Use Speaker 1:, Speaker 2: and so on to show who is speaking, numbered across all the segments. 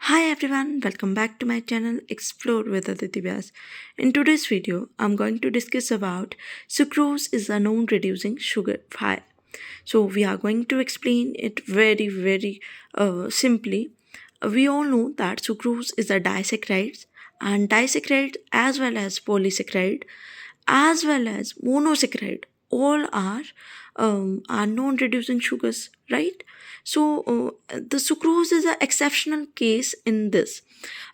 Speaker 1: Hi everyone, welcome back to my channel Explore with Aditi Vyas. In today's video, I'm going to discuss about sucrose is a non-reducing sugar. Hi. So we are going to explain it very simply. We all know that sucrose is a disaccharide, and disaccharide as well as polysaccharide as well as monosaccharide all are non-reducing sugars, right? So the sucrose is an exceptional case in this.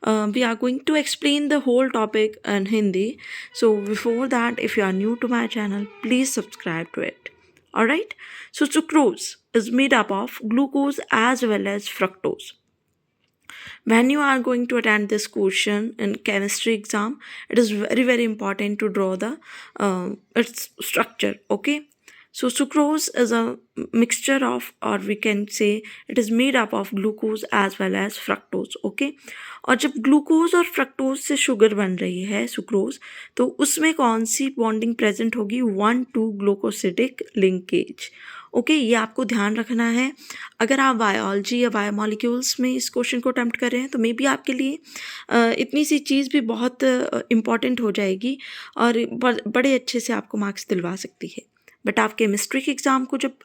Speaker 1: We are going to explain the whole topic in Hindi. So before that, if you are new to my channel, please subscribe to it. Alright, so sucrose is made up of glucose as well as fructose. When you are going to attend this question in chemistry exam, it is very important to draw the its structure. Okay, so sucrose is a mixture of, or we can say it is made up of glucose as well as fructose. Okay, और जब glucose और fructose से sugar बन रही है sucrose, तो उसमें कौन सी बॉन्डिंग प्रेजेंट होगी? 1,2 ग्लूकोसिडिक लिंकेज. ओके, ये आपको ध्यान रखना है. अगर आप बायोलॉजी या बायोमोलिक्यूल्स में इस क्वेश्चन को अटेम्प्ट कर रहे हैं तो मे बी आपके लिए इतनी सी चीज़ भी बहुत इम्पॉर्टेंट हो जाएगी और बड़े अच्छे से आपको मार्क्स दिलवा सकती है. बट आप केमिस्ट्री के एग्ज़ाम को जब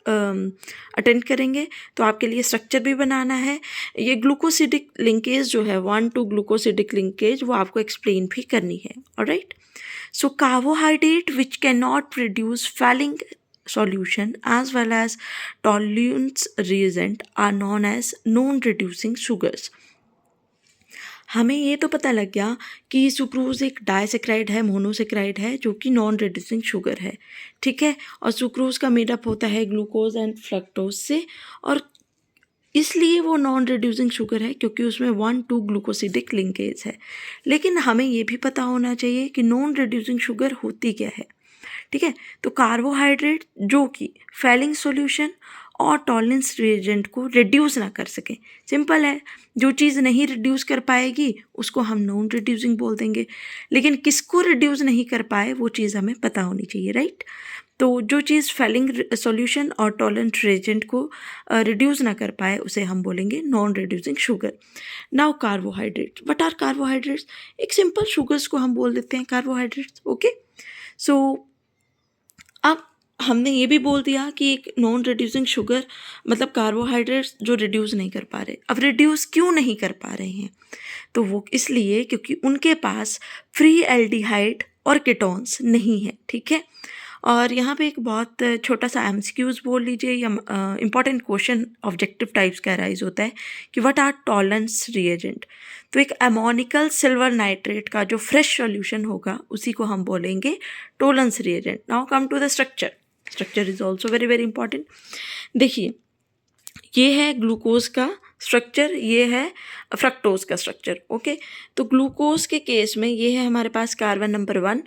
Speaker 1: अटेंड करेंगे तो आपके लिए स्ट्रक्चर भी बनाना है. ये ग्लूकोसिडिक लिंकेज जो है 1,2 ग्लूकोसिडिक लिंकेज, वो आपको एक्सप्लेन भी करनी है. Alright, so carbohydrate which can not produce falling solution as well as tolerance reagent are known as non-reducing sugars. हमें ये तो पता लग गया कि सुक्रोज एक डाइसेक्राइड है, मोनोसेक्राइड है, जो कि नॉन रिड्यूसिंग शुगर है. ठीक है, और सुक्रोज का मेडअप होता है ग्लूकोज एंड फ्रक्टोज से, और इसलिए वो नॉन रिड्यूसिंग शुगर है क्योंकि उसमें 1,2 ग्लूकोसिडिक लिंकेज है. लेकिन हमें ये भी पता होना चाहिए कि नॉन रिड्यूसिंग शुगर होती क्या है. ठीक है, तो कार्बोहाइड्रेट जो कि फैलिंग सॉल्यूशन और टॉलरेंस रिएजेंट को रिड्यूस ना कर सके. सिंपल है, जो चीज़ नहीं रिड्यूस कर पाएगी उसको हम नॉन रिड्यूसिंग बोल देंगे. लेकिन किसको रिड्यूस नहीं कर पाए वो चीज़ हमें पता होनी चाहिए, राइट? तो जो चीज़ फैलिंग सॉल्यूशन और टॉलरेंट रिएजेंट को रिड्यूस ना कर पाए उसे हम बोलेंगे non reducing sugar. Now carbohydrates, what are carbohydrates? एक सिंपल शुगर्स को हम बोल देते हैं कार्बोहाइड्रेट्स. ओके, सो अब हमने ये भी बोल दिया कि एक नॉन रिड्यूसिंग शुगर मतलब कार्बोहाइड्रेट्स जो रिड्यूस नहीं कर पा रहे. अब रिड्यूस क्यों नहीं कर पा रहे हैं? तो वो इसलिए क्योंकि उनके पास फ्री एल्डिहाइड और कीटोन्स नहीं है. ठीक है, और यहाँ पे एक बहुत छोटा सा एमसीक्यूज बोल लीजिए या इंपॉर्टेंट क्वेश्चन ऑब्जेक्टिव टाइप्स का राइज होता है कि व्हाट आर टॉलरेंस रिएजेंट. तो एक अमोनिकल सिल्वर नाइट्रेट का जो फ्रेश सॉल्यूशन होगा उसी को हम बोलेंगे tolerance reagent. Now come to the structure. Structure is also very important. देखिए, ये है ग्लूकोज का स्ट्रक्चर, ये है फ्रक्टोज का स्ट्रक्चर. ओके, तो ग्लूकोज के केस में ये है हमारे पास कार्बन नंबर 1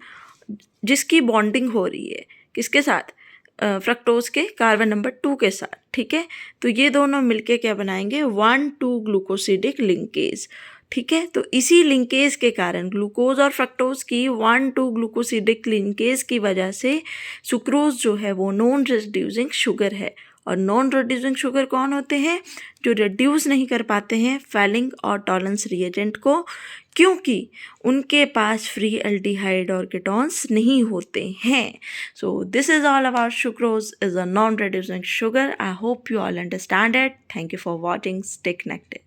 Speaker 1: जिसकी बॉन्डिंग हो रही है किसके साथ? फ्रक्टोज के कार्बन नंबर 2 के साथ. ठीक है, तो ये दोनों मिलके क्या बनाएंगे? 1,2 ग्लूकोसिडिक लिंकेज. ठीक है, तो इसी लिंकेज के कारण ग्लूकोज और फ्रक्टोज की 1,2 ग्लूकोसिडिक लिंकेज की वजह से सुक्रोज जो है वो नॉन रिड्यूसिंग शुगर है. और नॉन रिड्यूसिंग शुगर कौन होते हैं? जो रिड्यूस नहीं कर पाते हैं फैलिंग और टॉलरेंस रिएजेंट को, क्योंकि उनके पास फ्री एल्डिहाइड और कीटोन्स नहीं होते हैं. So this is all about sucrose is a non reducing sugar. I hope you all understand it. Thank you for watching. Stay connected.